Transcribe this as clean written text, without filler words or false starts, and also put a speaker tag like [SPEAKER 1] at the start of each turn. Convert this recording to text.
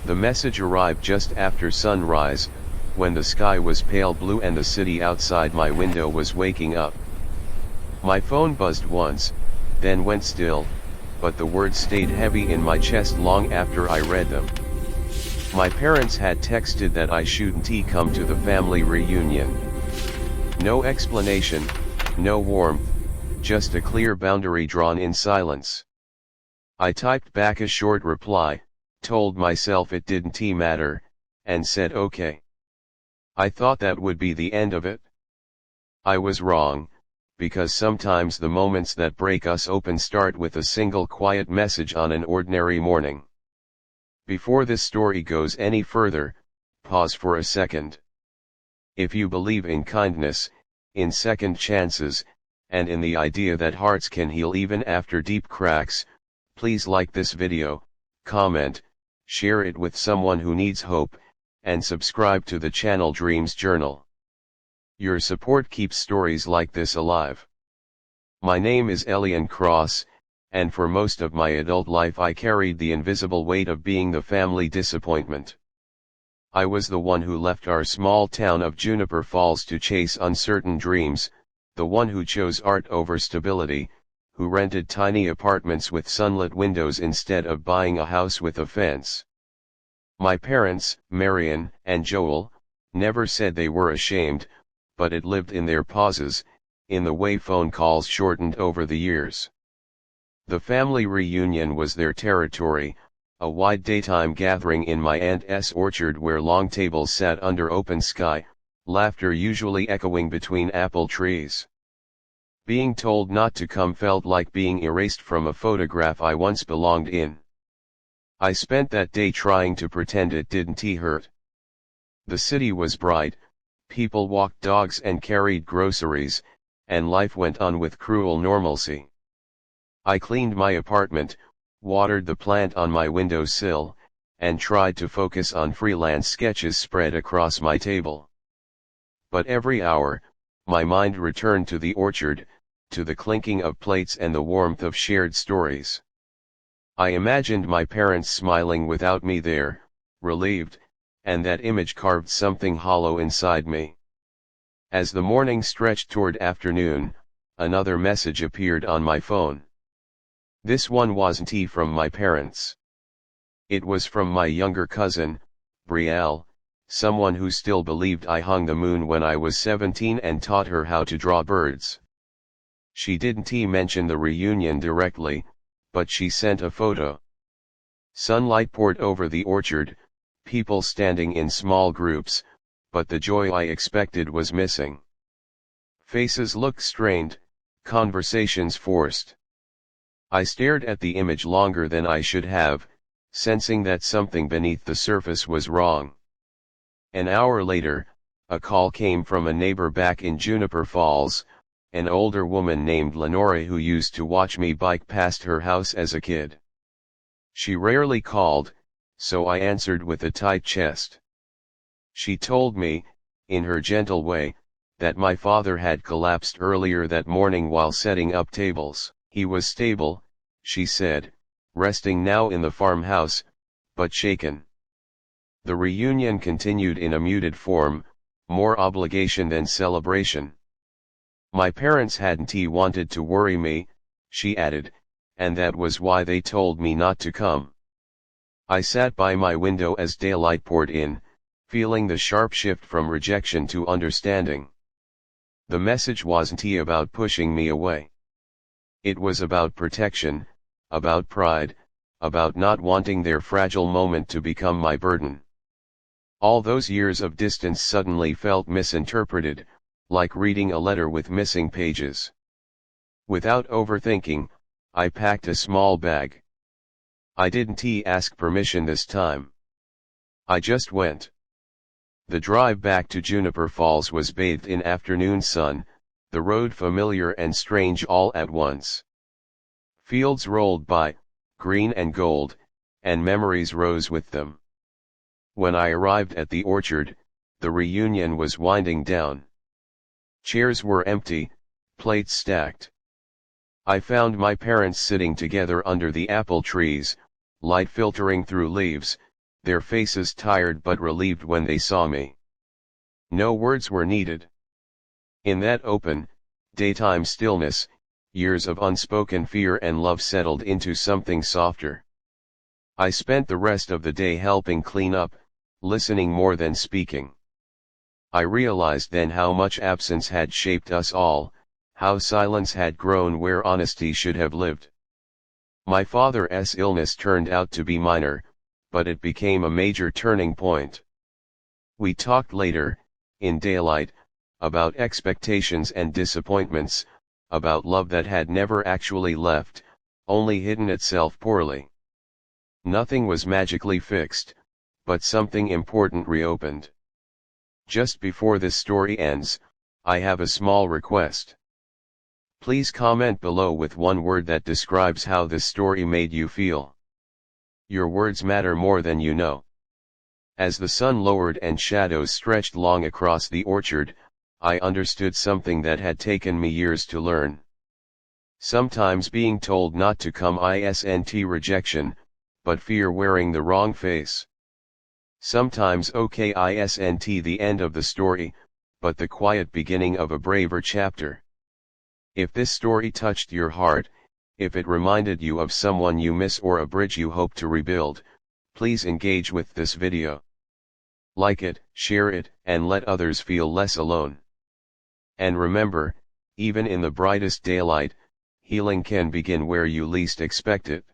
[SPEAKER 1] The message arrived just after sunrise, when the sky was pale blue and the city outside my window was waking up. My phone buzzed once, then went still, but the words stayed heavy in my chest long after I read them. My parents had texted that I shouldn't come to the family reunion. No explanation, no warmth, just a clear boundary drawn in silence. I typed back a short reply, told myself it didn't matter, and said okay. I thought that would be the end of it. I was wrong, because sometimes the moments that break us open start with a single quiet message on an ordinary morning. Before this story goes any further, pause for a second. If you believe in kindness, in second chances, and in the idea that hearts can heal even after deep cracks, please like this video, comment, share it with someone who needs hope, and subscribe to the channel Dreams Journal. Your support keeps stories like this alive. My name is Elian, and for most of my adult life I carried the invisible weight of being the family disappointment. I was the one who left our small town of Juniper Falls to chase uncertain dreams, the one who chose art over stability, who rented tiny apartments with sunlit windows instead of buying a house with a fence. My parents, Marion and Joel, never said they were ashamed, but it lived in their pauses, in the way phone calls shortened over the years. The family reunion was their territory, a wide daytime gathering in my aunt's orchard where long tables sat under open sky, laughter usually echoing between apple trees. Being told not to come felt like being erased from a photograph I once belonged in. I spent that day trying to pretend it didn't hurt. The city was bright, people walked dogs and carried groceries, and life went on with cruel normalcy. I cleaned my apartment, watered the plant on my windowsill, and tried to focus on freelance sketches spread across my table. But every hour, my mind returned to the orchard, to the clinking of plates and the warmth of shared stories. I imagined my parents smiling without me there, relieved, and that image carved something hollow inside me. As the morning stretched toward afternoon, another message appeared on my phone. This one wasn't from my parents. It was from my younger cousin, Brielle, someone who still believed I hung the moon when I was 17 and taught her how to draw birds. She didn't mention the reunion directly, but she sent a photo. Sunlight poured over the orchard, people standing in small groups, but the joy I expected was missing. Faces looked strained, conversations forced. I stared at the image longer than I should have, sensing that something beneath the surface was wrong. An hour later, a call came from a neighbor back in Juniper Falls, an older woman named Lenore who used to watch me bike past her house as a kid. She rarely called, so I answered with a tight chest. She told me, in her gentle way, that my father had collapsed earlier that morning while setting up tables. He was stable, she said, resting now in the farmhouse, but shaken. The reunion continued in a muted form, more obligation than celebration. My parents hadn't wanted to worry me, she added, and that was why they told me not to come. I sat by my window as daylight poured in, feeling the sharp shift from rejection to understanding. The message wasn't about pushing me away. It was about protection, about pride, about not wanting their fragile moment to become my burden. All those years of distance suddenly felt misinterpreted, like reading a letter with missing pages. Without overthinking, I packed a small bag. I didn't ask permission this time. I just went. The drive back to Juniper Falls was bathed in afternoon sun, the road familiar and strange all at once. Fields rolled by, green and gold, and memories rose with them. When I arrived at the orchard, the reunion was winding down. Chairs were empty, plates stacked. I found my parents sitting together under the apple trees, light filtering through leaves, their faces tired but relieved when they saw me. No words were needed. In that open, daytime stillness, years of unspoken fear and love settled into something softer. I spent the rest of the day helping clean up, listening more than speaking. I realized then how much absence had shaped us all, how silence had grown where honesty should have lived. My father's illness turned out to be minor, but it became a major turning point. We talked later, in daylight, about expectations and disappointments, about love that had never actually left, only hidden itself poorly. Nothing was magically fixed, but something important reopened. Just before this story ends, I have a small request. Please comment below with one word that describes how this story made you feel. Your words matter more than you know. As the sun lowered and shadows stretched long across the orchard, I understood something that had taken me years to learn. Sometimes being told not to come isn't rejection, but fear wearing the wrong face. Sometimes okay isn't the end of the story, but the quiet beginning of a braver chapter. If this story touched your heart, if it reminded you of someone you miss or a bridge you hope to rebuild, please engage with this video. Like it, share it, and let others feel less alone. And remember, even in the brightest daylight, healing can begin where you least expect it.